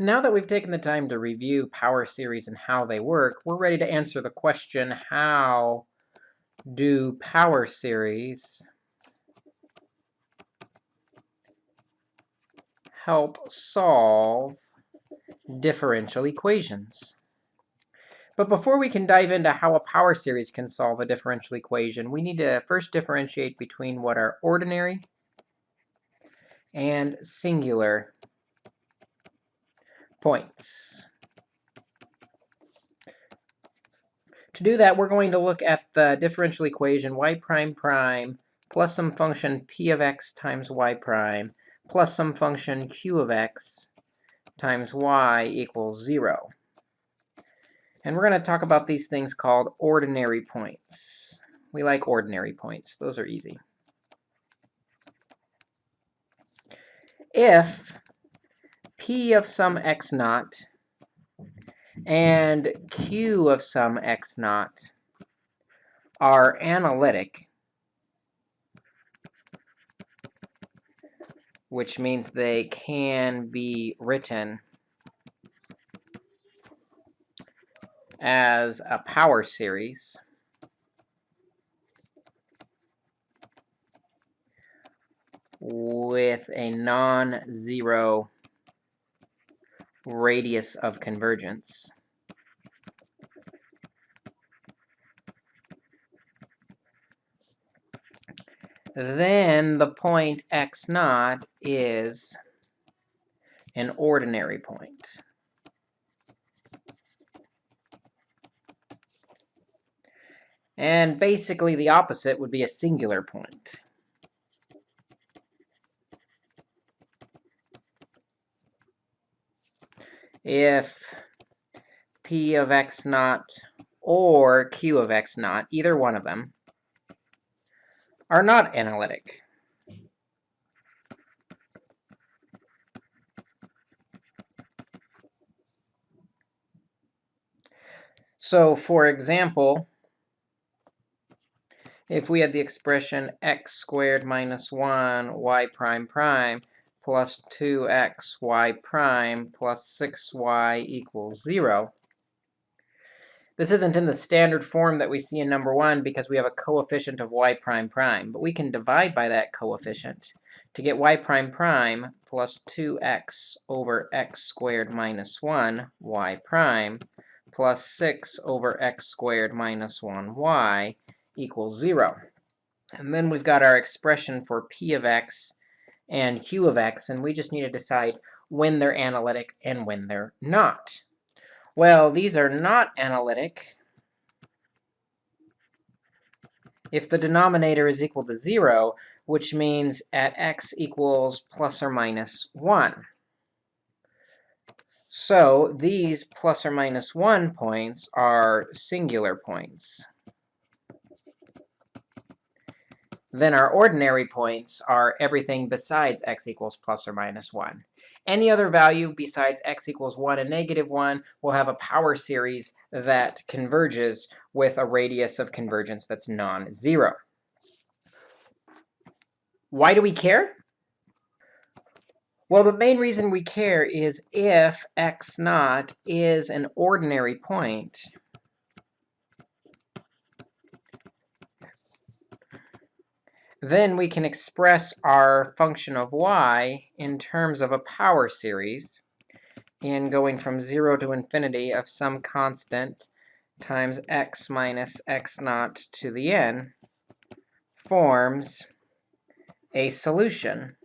Now that we've taken the time to review power series and how they work, we're ready to answer the question, how do power series help solve differential equations? But before we can dive into how a power series can solve a differential equation, we need to first differentiate between what are ordinary and singular points. To do that, we're going to look at the differential equation y prime prime plus some function p of x times y prime plus some function q of x times y equals 0. And we're going to talk about these things called ordinary points. We like ordinary points. Those are easy. If p of some x naught and q of some x naught are analytic, which means they can be written as a power series, with a non-zero radius of convergence, then the point x naught is an ordinary point. And basically the opposite would be a singular point. If p of x naught or q of x naught, either one of them, are not analytic, so for example, if we had the expression x squared minus 1 y prime prime plus 2x y prime plus 6y equals 0, this isn't in the standard form that we see in number 1 because we have a coefficient of y prime prime, but we can divide by that coefficient to get y prime prime plus 2x over x squared minus 1 y prime plus 6 over x squared minus 1y equals 0. And then we've got our expression for p of x and q of x, and we just need to decide when they're analytic and when they're not. Well, these are not analytic if the denominator is equal to 0, which means at x equals plus or minus 1. So these plus or minus 1 points are singular points. Then our ordinary points are everything besides x equals plus or minus 1. Any other value besides x equals 1 and negative 1 will have a power series that converges with a radius of convergence that's non-zero. Why do we care? Well, the main reason we care is if x naught is an ordinary point, then we can express our function of y in terms of a power series in going from 0 to infinity of some constant times x minus x naught to the n forms a solution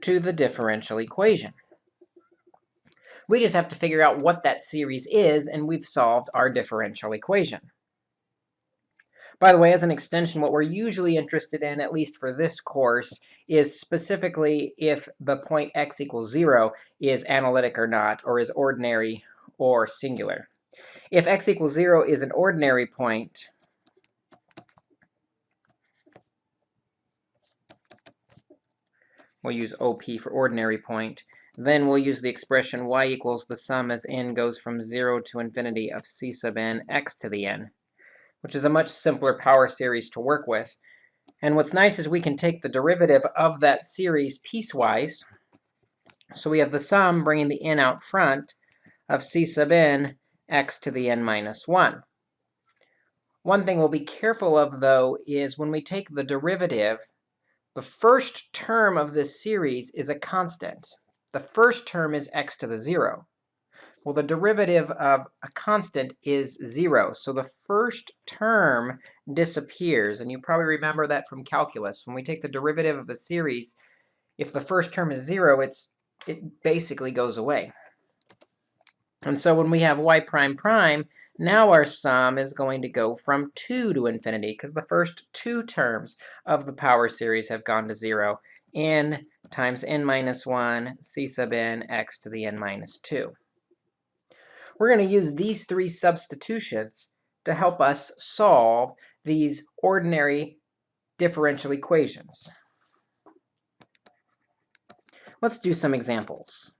to the differential equation. We just have to figure out what that series is, and we've solved our differential equation. By the way, as an extension, what we're usually interested in, at least for this course, is specifically if the point x equals 0 is analytic or not, or is ordinary or singular. If x equals 0 is an ordinary point, we'll use OP for ordinary point, then we'll use the expression y equals the sum as n goes from 0 to infinity of c sub n x to the n, which is a much simpler power series to work with. And what's nice is we can take the derivative of that series piecewise So we have the sum bringing the n out front of c sub n x to the n minus 1. One thing we'll be careful of, though, is when we take the derivative, the first term of this series is a constant. The first term is x to the 0. Well, the derivative of a constant is 0, so the first term disappears. And you probably remember that from calculus. When we take the derivative of a series, if the first term is 0, it basically goes away. And so when we have y prime prime, now our sum is going to go from 2 to infinity, because the first two terms of the power series have gone to 0. N times n minus 1, c sub n, x to the n minus 2. We're going to use these three substitutions to help us solve these ordinary differential equations. Let's do some examples.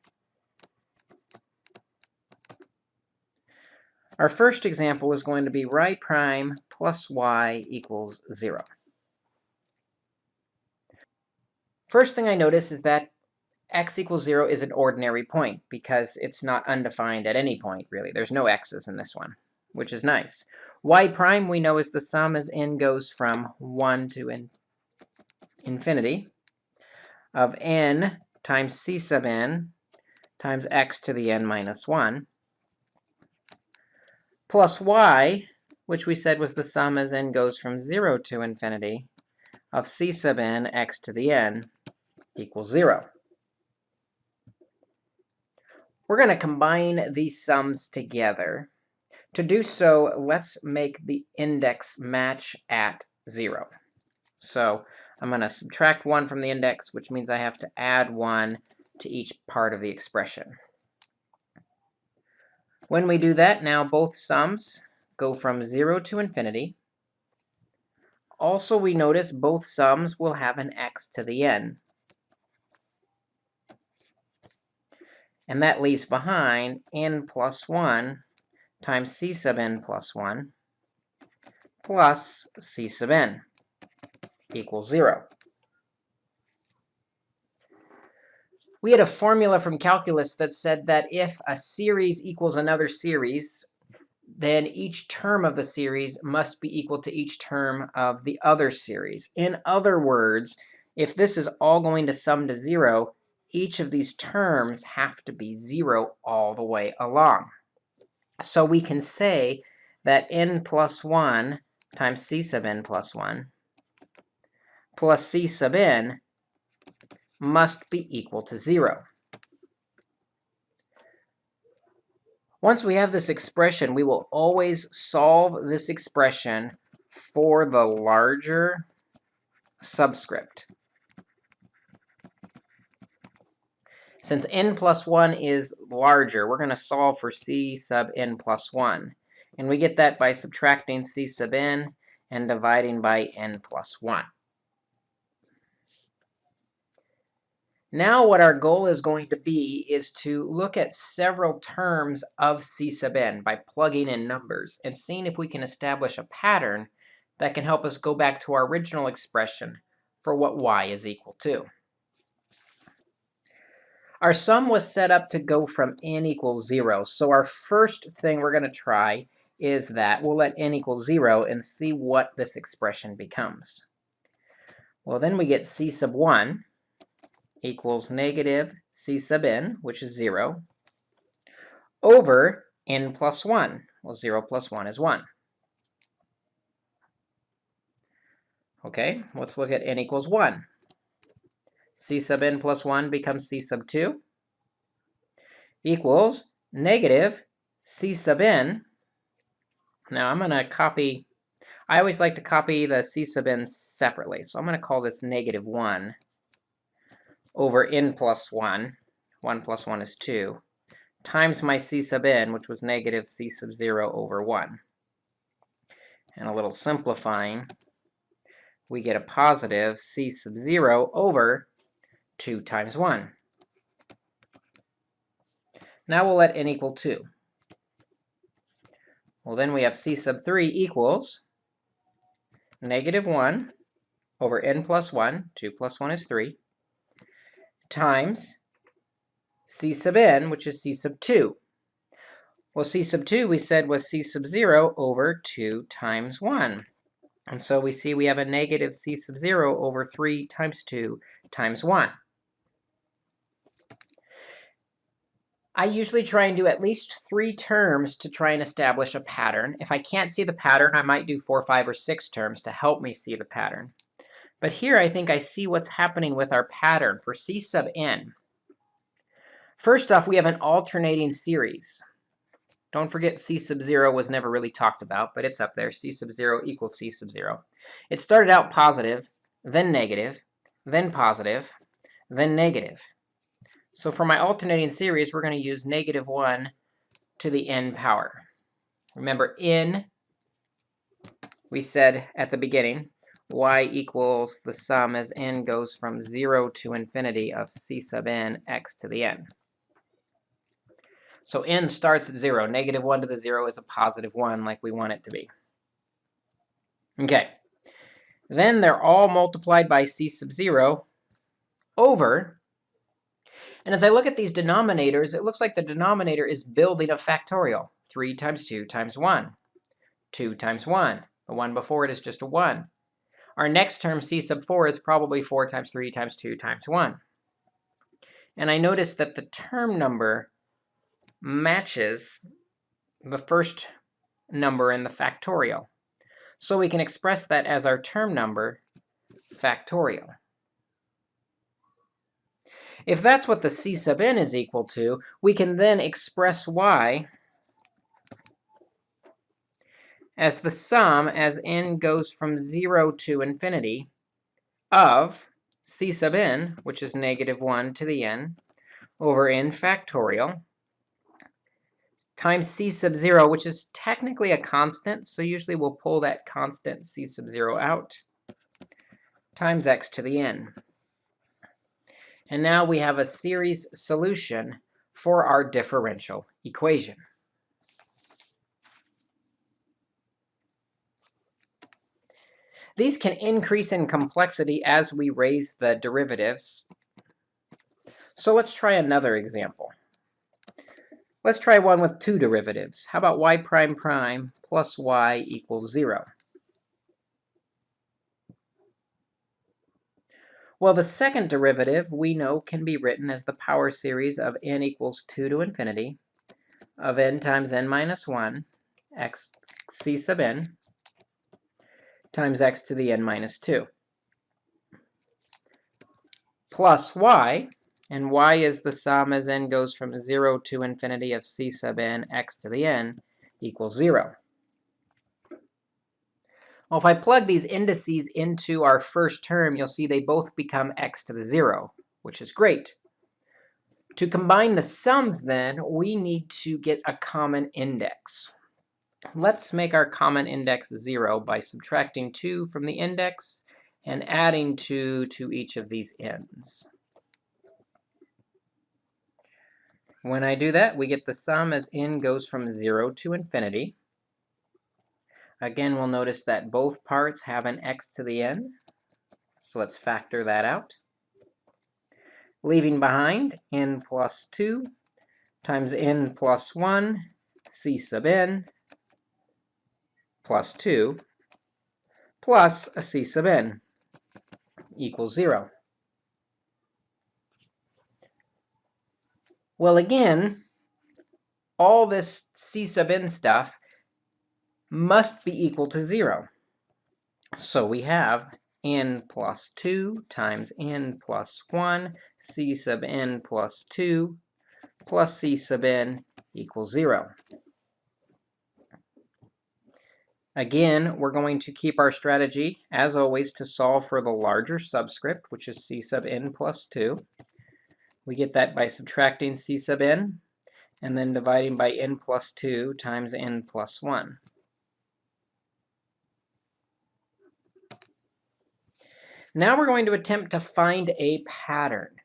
Our first example is going to be y prime plus y equals 0. First thing I notice is that x equals 0 is an ordinary point because it's not undefined at any point, really. There's no x's in this one, which is nice. Y prime we know is the sum as n goes from 1 to infinity of n times c sub n times x to the n minus 1 plus y, which we said was the sum as n goes from 0 to infinity of c sub n x to the n equals 0. We're going to combine these sums together. To do so, let's make the index match at 0. So I'm going to subtract 1 from the index, which means I have to add 1 to each part of the expression. When we do that, now both sums go from 0 to infinity. Also, we notice both sums will have an x to the n. And that leaves behind n plus 1 times c sub n plus 1 plus c sub n equals 0. We had a formula from calculus that said that if a series equals another series, then each term of the series must be equal to each term of the other series. In other words, if this is all going to sum to 0, each of these terms have to be 0 all the way along. So we can say that n plus 1 times c sub n plus 1 plus c sub n must be equal to 0. Once we have this expression, we will always solve this expression for the larger subscript. Since n plus 1 is larger, we're going to solve for c sub n plus 1. And we get that by subtracting c sub n and dividing by n plus 1. Now what our goal is going to be is to look at several terms of c sub n by plugging in numbers and seeing if we can establish a pattern that can help us go back to our original expression for what y is equal to. Our sum was set up to go from n equals 0, so our first thing we're going to try is that we'll let n equal 0 and see what this expression becomes. Well, then we get c sub 1 equals negative c sub n, which is 0, over n plus 1. Well, 0 plus 1 is 1. Okay, let's look at n equals 1. C sub n plus 1 becomes c sub 2 equals negative c sub n. Now I'm going to copy, I always like to copy the c sub n separately, so I'm going to call this negative 1 over n plus 1, 1 plus 1 is 2, times my c sub n, which was negative c sub 0 over 1. And a little simplifying, we get a positive c sub 0 over 2 times 1. Now we'll let n equal 2. Well, then we have c sub 3 equals negative 1 over n plus 1, 2 plus 1 is 3, times c sub n, which is c sub 2. Well, c sub 2 we said was c sub 0 over 2 times 1. And so we see we have a negative c sub 0 over 3 times 2 times 1. I usually try and do at least 3 terms to try and establish a pattern. If I can't see the pattern, I might do 4, 5, or 6 terms to help me see the pattern. But here I think I see what's happening with our pattern for c sub n. First off, we have an alternating series. Don't forget c sub 0 was never really talked about, but it's up there. C sub 0 equals c sub 0. It started out positive, then negative, then positive, then negative. So for my alternating series, we're going to use negative 1 to the n power. Remember, n, we said at the beginning, y equals the sum as n goes from 0 to infinity of c sub n x to the n. So n starts at 0. Negative 1 to the 0 is a positive 1, like we want it to be. Okay. Then they're all multiplied by c sub 0 over. And as I look at these denominators, it looks like the denominator is building a factorial. 3 times 2 times 1. 2 times 1. The one before it is just a 1. Our next term, c sub 4, is probably 4 times 3 times 2 times 1. And I notice that the term number matches the first number in the factorial. So we can express that as our term number factorial. If that's what the c sub n is equal to, we can then express y as the sum as n goes from 0 to infinity of c sub n, which is negative 1 to the n, over n factorial, times c sub 0, which is technically a constant, so usually we'll pull that constant c sub 0 out, times x to the n. And now we have a series solution for our differential equation. These can increase in complexity as we raise the derivatives. So let's try another example. Let's try one with 2 derivatives. How about y prime prime plus y equals 0? Well, the second derivative we know can be written as the power series of n equals 2 to infinity of n times n minus 1 x c sub n times x to the n minus 2 plus y, and y is the sum as n goes from 0 to infinity of c sub n x to the n equals 0. Well, if I plug these indices into our first term, you'll see they both become x to the 0, which is great. To combine the sums, then, we need to get a common index. Let's make our common index 0 by subtracting 2 from the index and adding 2 to each of these ends. When I do that, we get the sum as n goes from 0 to infinity. Again, we'll notice that both parts have an x to the n. So let's factor that out. Leaving behind n plus 2 times n plus 1 c sub n plus 2 plus a c sub n equals 0. Well, again, all this c sub n stuff must be equal to 0. So we have n plus 2 times n plus 1 c sub n plus 2 plus c sub n equals 0. Again, we're going to keep our strategy, as always, to solve for the larger subscript, which is c sub n plus 2. We get that by subtracting c sub n and then dividing by n plus 2 times n plus 1. Now we're going to attempt to find a pattern.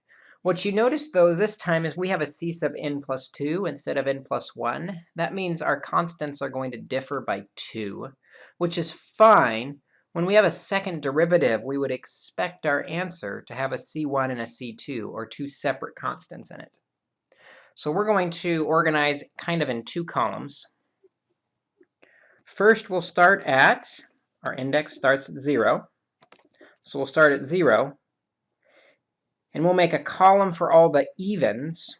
What you notice, though, this time is we have a c sub n plus 2 instead of n plus 1. That means our constants are going to differ by 2, which is fine. When we have a second derivative, we would expect our answer to have a c1 and a c2, or 2 separate constants in it. So we're going to organize kind of in two columns. First, we'll start at, our index starts at 0. So we'll start at 0. And we'll make a column for all the evens.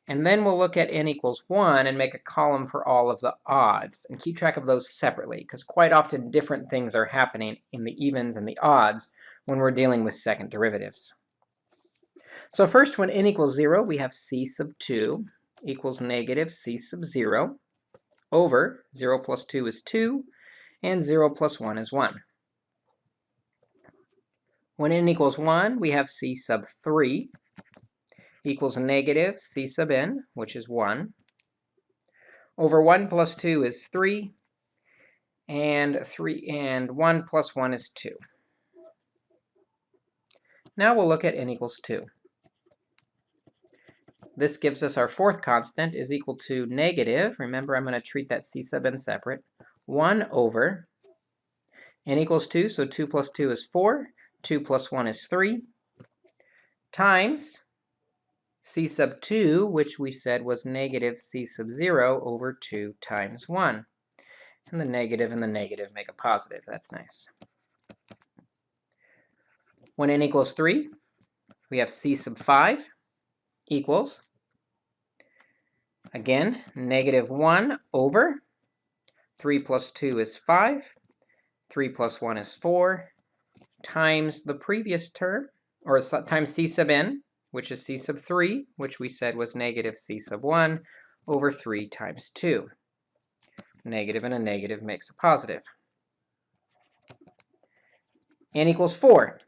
And then we'll look at n equals 1 and make a column for all of the odds. And keep track of those separately, because quite often different things are happening in the evens and the odds when we're dealing with second derivatives. So first, when n equals 0, we have c sub 2 equals negative c sub 0 over 0 plus 2 is 2, and 0 plus 1 is 1. When n equals 1, we have c sub 3 equals negative c sub n, which is 1, over 1 plus 2 is 3, and 1 plus 1 is 2. Now we'll look at n equals 2. This gives us our fourth constant is equal to negative, remember I'm going to treat that c sub n separate, 1 over n equals 2, so 2 plus 2 is 4, 2 plus 1 is 3, times c sub 2, which we said was negative c sub 0 over 2 times 1. And the negative make a positive. That's nice. When n equals 3, we have c sub 5 equals, again, negative 1 over 3 plus 2 is 5, 3 plus 1 is 4, times the previous term, or times c sub n, which is c sub 3, which we said was negative c sub 1 over 3 times 2. Negative and a negative makes a positive. N equals 4.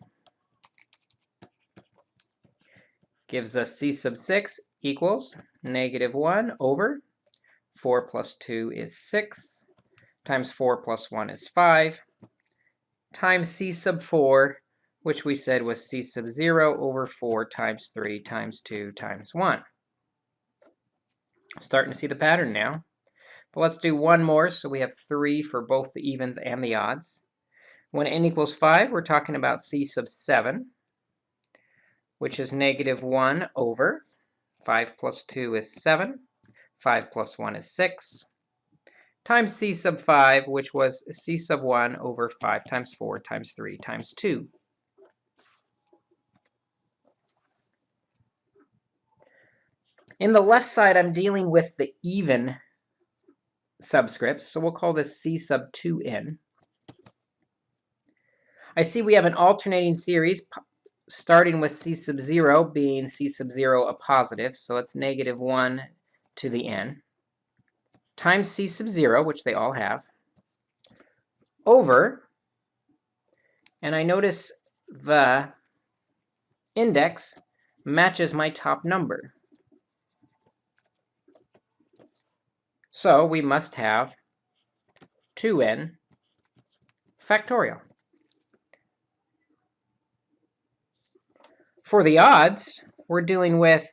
Gives us c sub 6 equals negative 1 over 4 plus 2 is 6, times 4 plus 1 is 5, times c sub 4, which we said was c sub 0 over 4 times 3 times 2 times 1. Starting to see the pattern now. But let's do one more, so we have 3 for both the evens and the odds. When n equals 5, we're talking about c sub 7, which is negative 1 over 5 plus 2 is 7, 5 plus 1 is 6, times c sub 5, which was c sub 1 over 5 times 4 times 3 times 2. In the left side, I'm dealing with the even subscripts, so we'll call this c sub 2n. I see we have an alternating series starting with c sub 0 being c sub 0 a positive, so it's negative 1 to the n, times c sub 0, which they all have, over, and I notice the index matches my top number. So we must have 2n factorial. For the odds, we're dealing with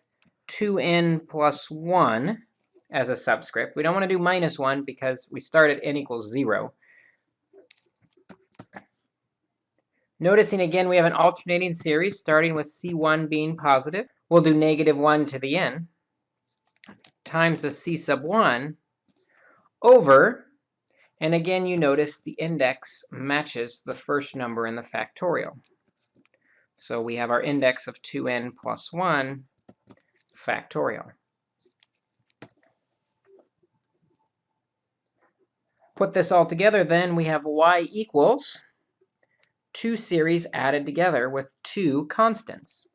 2n plus 1 as a subscript. We don't want to do minus 1 because we start at n equals 0. Noticing again we have an alternating series starting with c1 being positive. We'll do negative 1 to the n times the c sub 1 over, and again you notice the index matches the first number in the factorial. So we have our index of 2n plus 1 factorial. Put this all together, then we have y equals 2 series added together with 2 constants.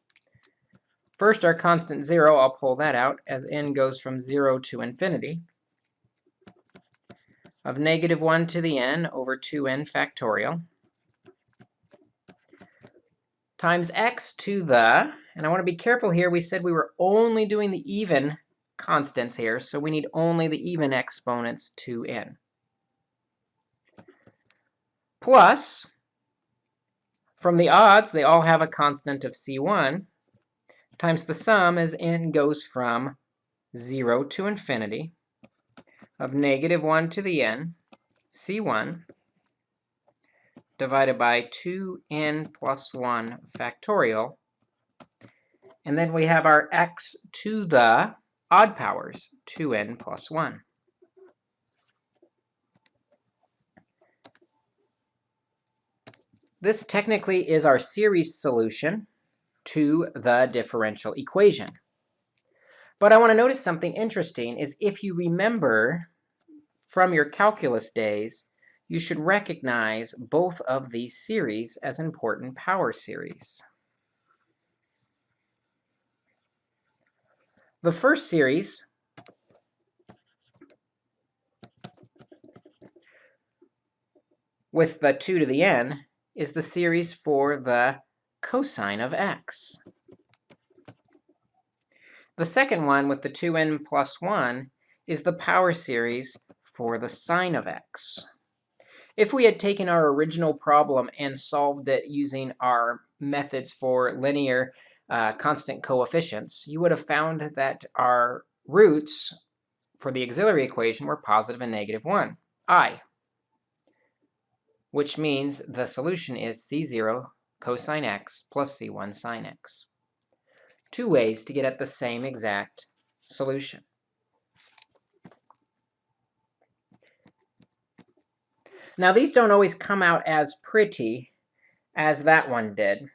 First, our constant 0, I'll pull that out as n goes from 0 to infinity, of negative 1 to the n over 2n factorial, times x to the, and I want to be careful here, we said we were only doing the even constants here, so we need only the even exponents to n, plus, from the odds, they all have a constant of c1, times the sum as n goes from 0 to infinity, of negative 1 to the n, c1, divided by 2n plus 1 factorial, And then we have our x to the odd powers, 2n plus 1. This technically is our series solution to the differential equation. But I want to notice something interesting is if you remember from your calculus days, you should recognize both of these series as important power series. The first series with the 2 to the n is the series for the cosine of x. The second one with the 2n plus 1 is the power series for the sine of x. If we had taken our original problem and solved it using our methods for linear constant coefficients, you would have found that our roots for the auxiliary equation were positive and negative 1, I, which means the solution is C0 cosine x plus C1 sine x. Two ways to get at the same exact solution. Now, these don't always come out as pretty as that one did.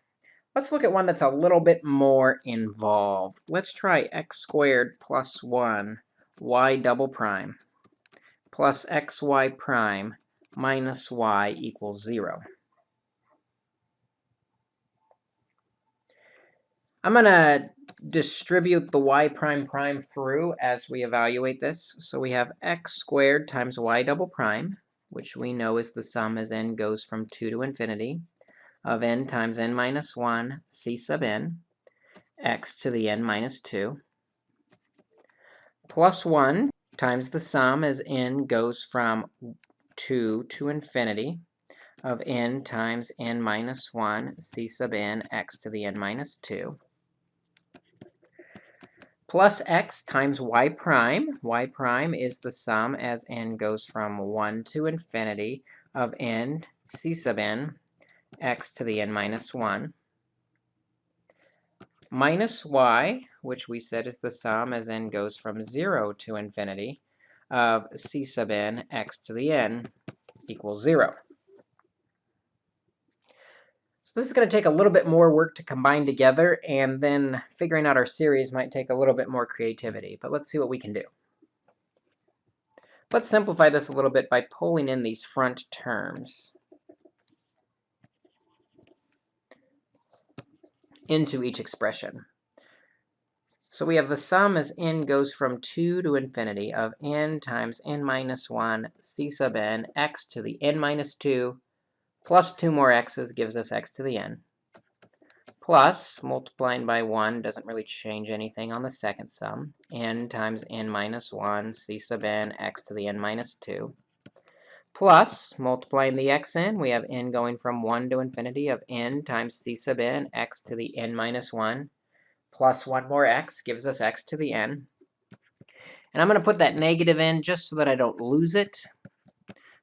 Let's look at one that's a little bit more involved. Let's try x squared plus 1 y double prime plus xy prime minus y equals 0. I'm going to distribute the y prime prime through as we evaluate this. So we have x squared times y double prime, which we know is the sum as n goes from 2 to infinity, of n times n minus 1 c sub n, x to the n minus 2, plus 1 times the sum as n goes from 2 to infinity, of n times n minus 1 c sub n x to the n minus 2, plus x times y prime. Y prime is the sum as n goes from 1 to infinity of n c sub n x to the n minus 1, minus y, which we said is the sum as n goes from 0 to infinity of c sub n x to the n equals 0. So this is going to take a little bit more work to combine together, and then figuring out our series might take a little bit more creativity. But let's see what we can do. Let's simplify this a little bit by pulling in these front terms into each expression. So we have the sum as n goes from 2 to infinity of n times n minus 1 c sub n x to the n minus 2 plus 2 more x's gives us x to the n, plus multiplying by 1 doesn't really change anything on the second sum, n times n minus 1 c sub n x to the n minus 2, plus multiplying the x in, we have n going from 1 to infinity of n times c sub n x to the n minus 1, plus 1 more x gives us x to the n. And I'm going to put that negative in just so that I don't lose it.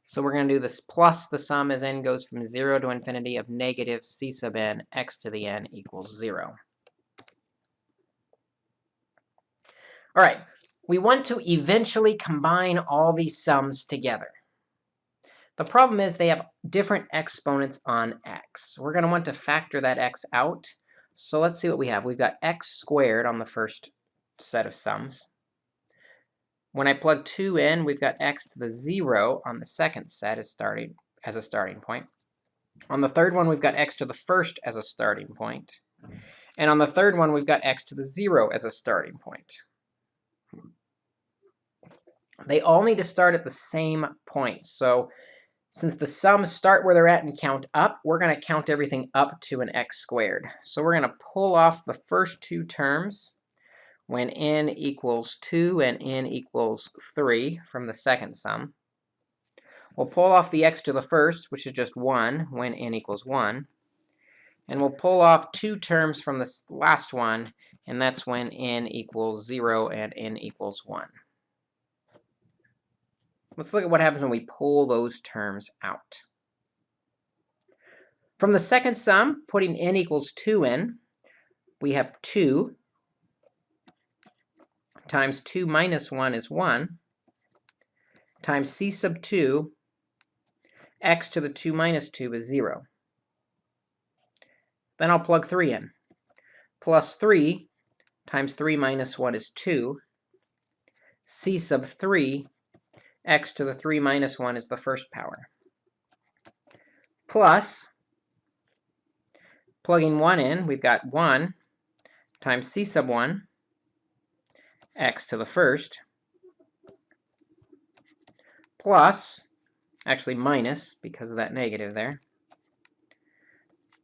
So we're going to do this plus the sum as n goes from 0 to infinity of negative c sub n x to the n equals 0. All right, we want to eventually combine all these sums together. The problem is they have different exponents on x. We're going to want to factor that x out. So let's see what we have. We've got x squared on the first set of sums. When I plug 2 in, we've got x to the 0 on the second set as a starting point. On the third one, we've got x to the first as a starting point. And on the third one, we've got x to the 0 as a starting point. They all need to start at the same point. So since the sums start where they're at and count up, we're going to count everything up to an x squared. So we're going to pull off the first two terms when n equals 2 and n equals 3 from the second sum. We'll pull off the x to the first, which is just 1, when n equals 1. And we'll pull off two terms from the last one, and that's when n equals 0 and n equals 1. Let's look at what happens when we pull those terms out. From the second sum, putting n equals 2 in, we have 2 times 2 minus 1 is 1, times c sub 2, x to the 2 minus 2 is 0. Then I'll plug 3 in. Plus 3 times 3 minus 1 is 2. C sub 3, x to the 3 minus 1 is the first power. Plus, plugging 1 in, we've got 1 times c sub 1, x to the first, plus, actually minus, because of that negative there,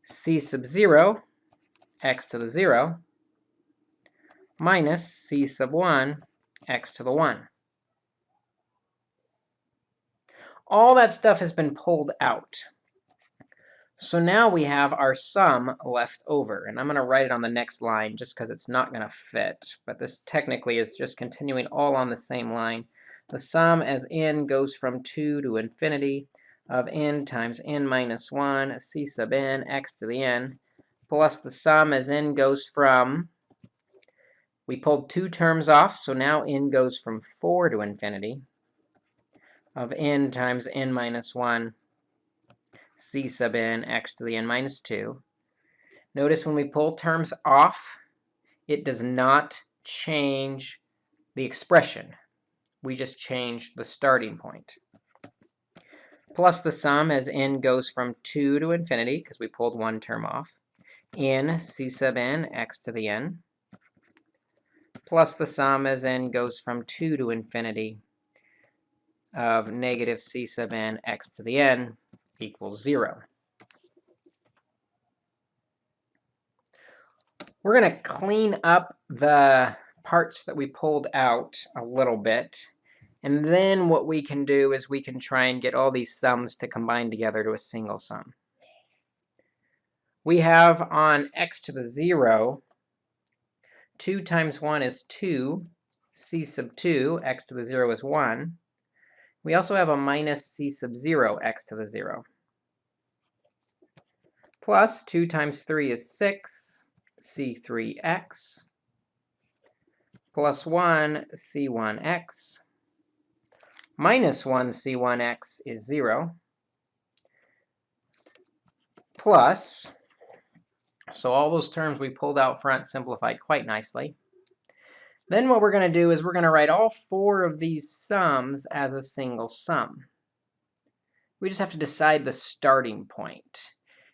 c sub 0, x to the 0, minus c sub 1, x to the 1. All that stuff has been pulled out. So now we have our sum left over. And I'm going to write it on the next line just because it's not going to fit. But this technically is just continuing all on the same line. The sum as n goes from 2 to infinity of n times n minus 1 c sub n x to the n, plus the sum as n goes from, we pulled 2 terms off, so now n goes from 4 to infinity of n times n minus 1 c sub n x to the n minus 2. Notice when we pull terms off, it does not change the expression. We just change the starting point. Plus the sum as n goes from 2 to infinity, because we pulled 1 term off, n c sub n x to the n, plus the sum as n goes from 2 to infinity of negative c sub n x to the n equals 0. We're going to clean up the parts that we pulled out a little bit. And then what we can do is we can try and get all these sums to combine together to a single sum. We have on x to the 0, 2 times 1 is 2, c sub 2, x to the 0 is 1. We also have a minus c sub 0, x to the 0. Plus 2 times 3 is 6, c3x, plus 1, c1x, minus 1, c1x is 0, plus, so all those terms we pulled out front simplified quite nicely. Then what we're going to do is we're going to write all 4 of these sums as a single sum. We just have to decide the starting point.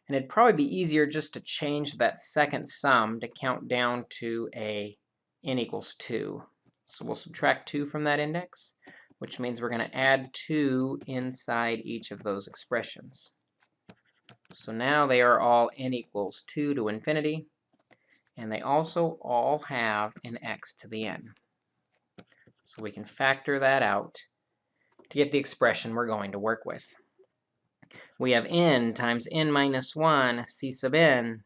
And it'd probably be easier just to change that second sum to count down to a n equals 2. So we'll subtract 2 from that index, which means we're going to add 2 inside each of those expressions. So now they are all n equals 2 to infinity, and they also all have an x to the n. So we can factor that out to get the expression we're going to work with. We have n times n minus 1 c sub n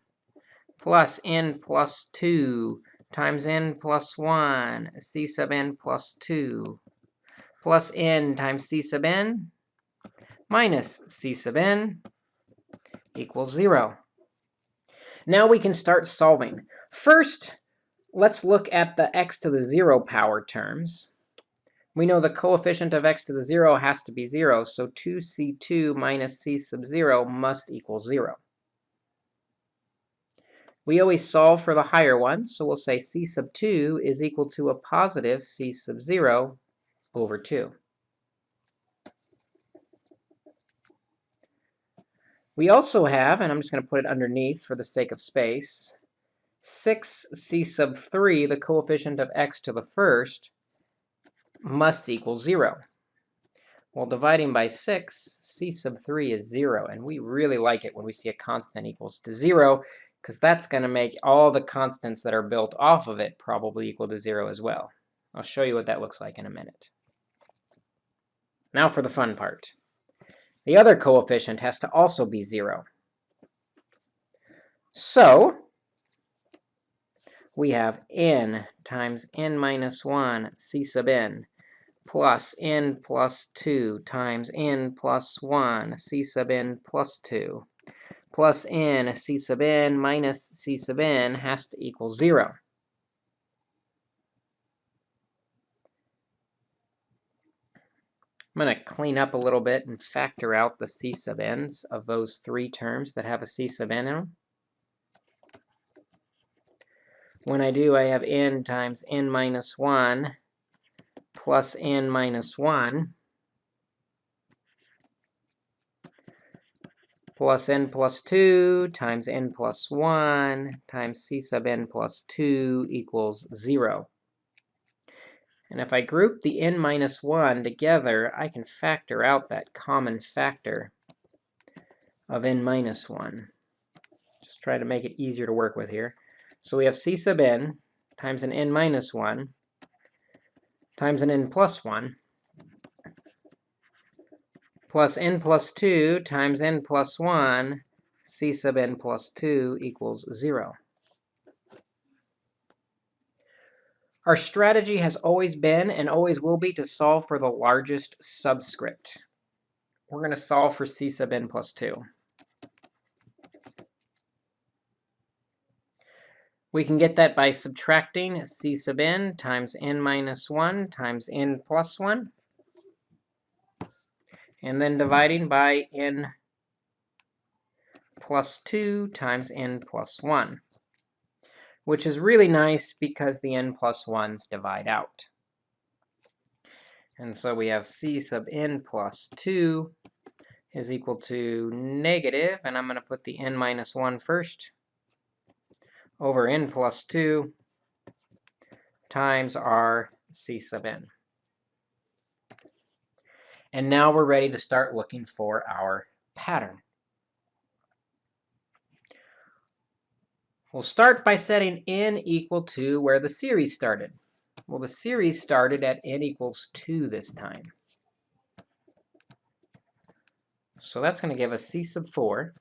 plus n plus 2 times n plus 1 c sub n plus 2 plus n times c sub n minus c sub n equals 0. Now we can start solving. First, let's look at the x to the 0 power terms. We know the coefficient of x to the 0 has to be 0, so 2c2 minus c sub 0 must equal 0. We always solve for the higher one, so we'll say c sub 2 is equal to a positive c sub 0 over 2. We also have, and I'm just going to put it underneath for the sake of space, 6c sub 3, the coefficient of x to the first, must equal 0. Well, dividing by 6, c sub 3 is 0, and we really like it when we see a constant equals to 0, because that's going to make all the constants that are built off of it probably equal to 0 as well. I'll show you what that looks like in a minute. Now for the fun part. The other coefficient has to also be 0. So we have n times n minus 1 c sub n plus n plus 2 times n plus 1 c sub n plus 2 plus n c sub n minus c sub n has to equal 0. I'm going to clean up a little bit and factor out the c sub n's of those three terms that have a c sub n in them. When I do, I have n times n minus 1 plus n minus 1 plus n plus 2 times n plus 1 times c sub n plus 2 equals 0. And if I group the n minus 1 together, I can factor out that common factor of n minus 1. Just try to make it easier to work with here. So we have c sub n times an n minus 1 times an n plus 1 plus n plus 2 times n plus 1 c sub n plus 2 equals 0. Our strategy has always been and always will be to solve for the largest subscript. We're going to solve for c sub n plus 2. We can get that by subtracting c sub n times n minus 1 times n plus 1, and then dividing by n plus 2 times n plus 1, which is really nice because the n plus 1s divide out. And so we have c sub n plus 2 is equal to negative, and I'm going to put the n minus 1 first, over n plus 2 times our c sub n. And now we're ready to start looking for our pattern. We'll start by setting n equal to where the series started. Well, the series started at n equals 2 this time. So that's going to give us c sub 4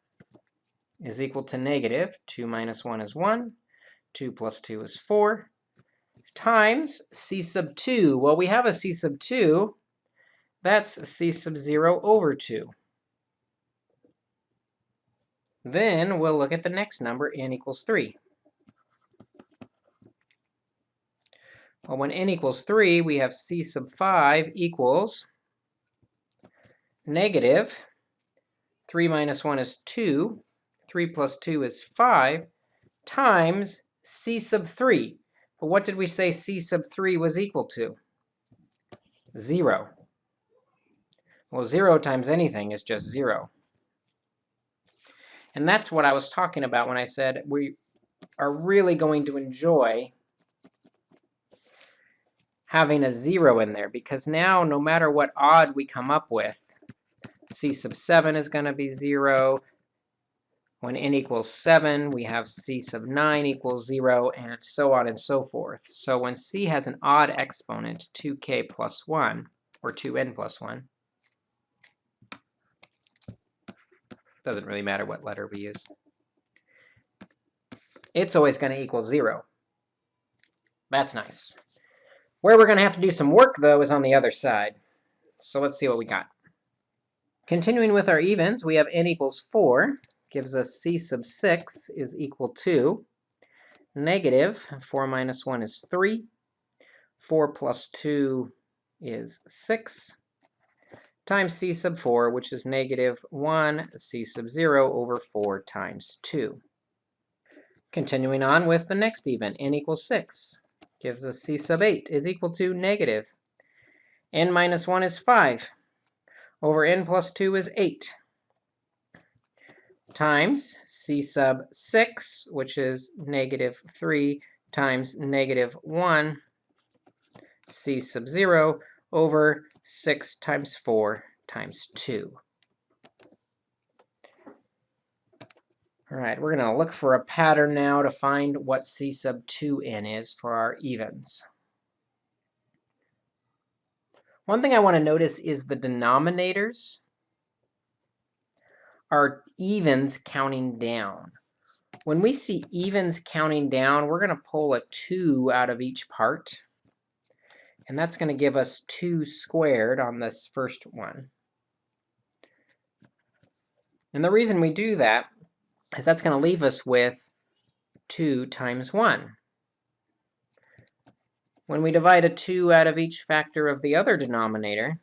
is equal to negative 2 minus 1 is 1, 2 plus 2 is 4, times c sub 2. Well, we have a c sub 2. That's c sub 0 over 2. Then we'll look at the next number, n equals 3. Well, when n equals 3, we have c sub 5 equals negative 3 minus 1 is 2, 3 plus 2 is 5, times c sub 3. But what did we say c sub 3 was equal to? 0. Well, 0 times anything is just 0. And that's what I was talking about when I said we are really going to enjoy having a 0 in there, because now no matter what odd we come up with, c sub 7 is going to be 0. When n equals 7, we have c sub 9 equals 0, and so on and so forth. So when c has an odd exponent, 2k plus 1, or 2n plus 1, doesn't really matter what letter we use, it's always going to equal 0. That's nice. Where we're going to have to do some work, though, is on the other side. So let's see what we got. Continuing with our evens, we have n equals 4, gives us c sub 6 is equal to negative 4 minus 1 is 3, 4 plus 2 is 6, times c sub 4, which is negative 1 c sub 0 over 4 times 2. Continuing on with the next even, n equals 6. Gives us c sub 8 is equal to negative n minus 1 is 5, over n plus 2 is 8, times c sub 6, which is negative 3 times negative 1 c sub 0 over 6 times 4 times 2. All right, we're going to look for a pattern now to find what c sub 2n is for our evens. One thing I want to notice is the denominators are evens counting down. When we see evens counting down, we're going to pull a 2 out of each part. And that's going to give us 2 squared on this first one. And the reason we do that is that's going to leave us with 2 times 1. When we divide a 2 out of each factor of the other denominator,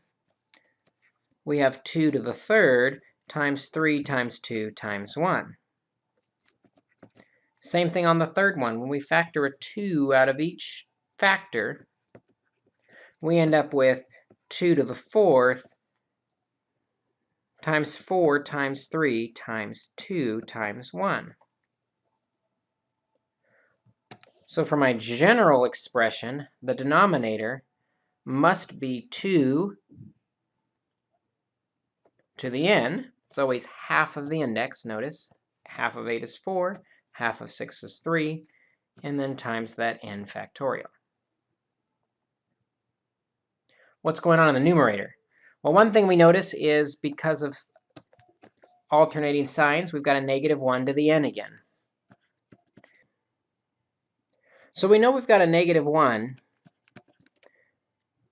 we have 2 to the third times 3 times 2 times 1. Same thing on the third one. When we factor a 2 out of each factor, we end up with 2 to the fourth times 4 times 3 times 2 times 1. So for my general expression, the denominator must be 2 to the n. It's always half of the index, notice. Half of 8 is 4, half of 6 is 3, and then times that n factorial. What's going on in the numerator? Well, one thing we notice is because of alternating signs, we've got a negative 1 to the n again. So we know we've got a negative 1,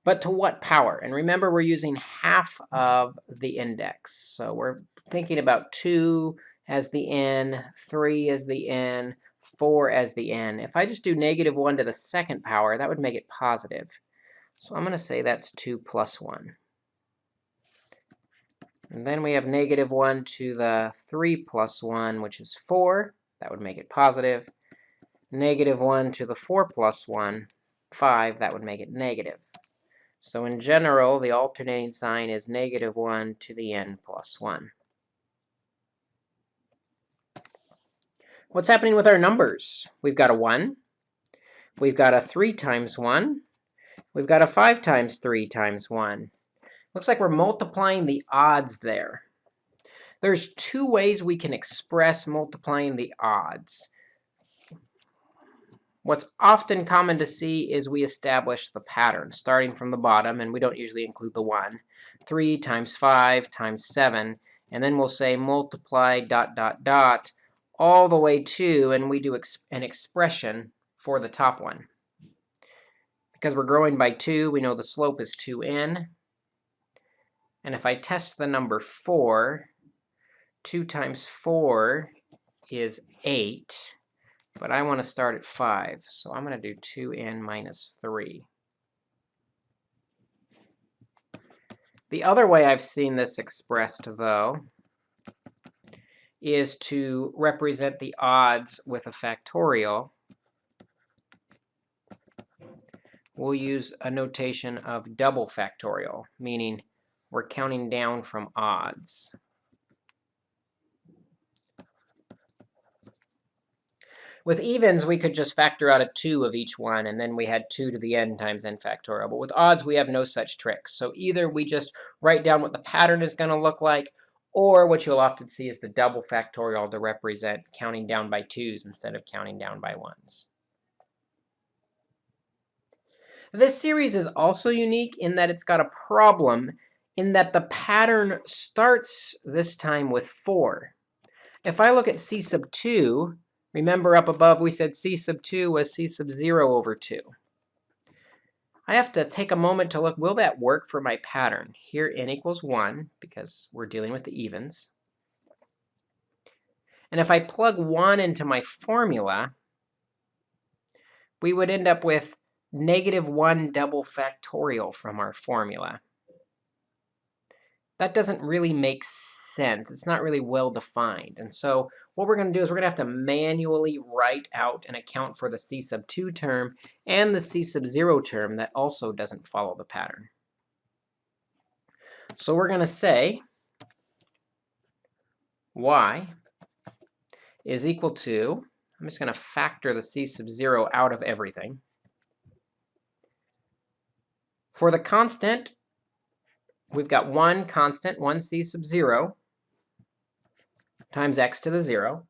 but to what power? And remember, we're using half of the index. So we're thinking about 2 as the n, 3 as the n, 4 as the n. If I just do negative 1 to the second power, that would make it positive. So I'm going to say that's 2 plus 1. And then we have negative 1 to the 3 plus 1, which is 4. That would make it positive. Negative 1 to the 4 plus 1, 5. That would make it negative. So in general, the alternating sign is negative 1 to the n plus 1. What's happening with our numbers? We've got a 1. We've got a 3 times 1. We've got a 5 times 3 times 1. Looks like we're multiplying the odds there. There's 2 ways we can express multiplying the odds. What's often common to see is we establish the pattern, starting from the bottom, and we don't usually include the 1. 3 times 5 times 7, and then we'll say multiply ... all the way to, and we do an expression for the top one. Because we're growing by 2, we know the slope is 2n. And if I test the number 4, 2 times 4 is 8. But I want to start at 5, so I'm going to do 2n minus 3. The other way I've seen this expressed, though, is to represent the odds with a factorial. We'll use a notation of double factorial, meaning we're counting down from odds. With evens, we could just factor out a 2 of each one, and then we had 2 to the n times n factorial. But with odds, we have no such tricks. So either we just write down what the pattern is going to look like, or what you'll often see is the double factorial to represent counting down by 2's instead of counting down by 1's. This series is also unique in that it's got a problem in that the pattern starts this time with 4. If I look at c sub 2, remember up above we said c sub 2 was c sub 0 over 2. I have to take a moment to look, will that work for my pattern? Here n equals 1 because we're dealing with the evens. And if I plug 1 into my formula, we would end up with negative 1 double factorial from our formula. That doesn't really make sense. It's not really well defined. And so what we're going to do is we're going to have to manually write out and account for the c sub 2 term and the c sub 0 term that also doesn't follow the pattern. So we're going to say y is equal to, I'm just going to factor the c sub 0 out of everything. For the constant, we've got one constant, 1c sub 0, times x to the 0,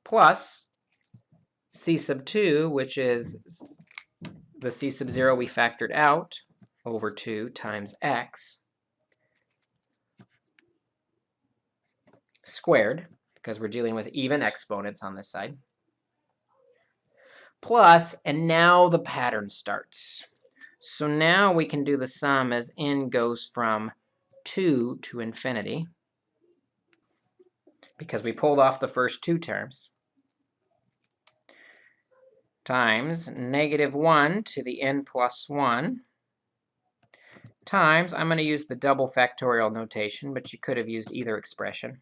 plus c sub 2, which is the c sub 0 we factored out, over 2 times x, squared, because we're dealing with even exponents on this side, plus, and now the pattern starts. So now we can do the sum as n goes from 2 to infinity, because we pulled off the first 2 terms, times negative 1 to the n plus 1 times, I'm going to use the double factorial notation, but you could have used either expression,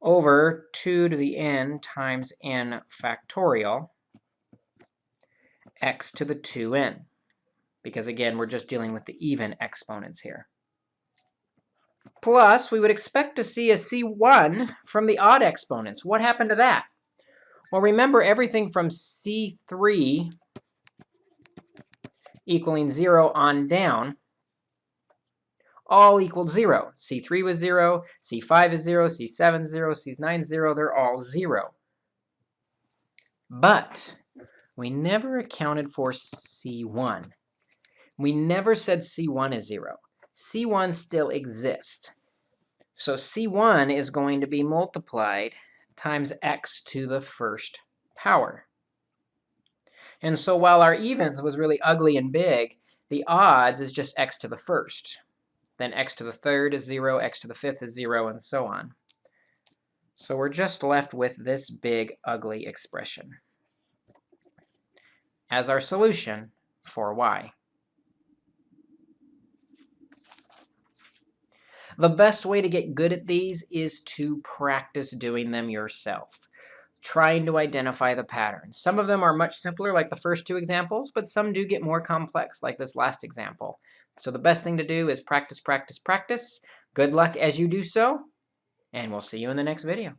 over 2 to the n times n factorial x to the 2n. Because again, we're just dealing with the even exponents here. Plus, we would expect to see a C1 from the odd exponents. What happened to that? Well, remember everything from C3 equaling 0 on down all equaled 0. C3 was 0, C5 is 0, C7 is 0, C9 is 0. They're all 0. But we never accounted for C1. We never said C1 is 0. C1 still exists. So C1 is going to be multiplied times x to the first power. And so while our evens was really ugly and big, the odds is just x to the first. Then x to the third is 0, x to the fifth is 0, and so on. So we're just left with this big, ugly expression as our solution for y. The best way to get good at these is to practice doing them yourself, trying to identify the patterns. Some of them are much simpler, like the first two examples, but some do get more complex, like this last example. So the best thing to do is practice, practice, practice. Good luck as you do so, and we'll see you in the next video.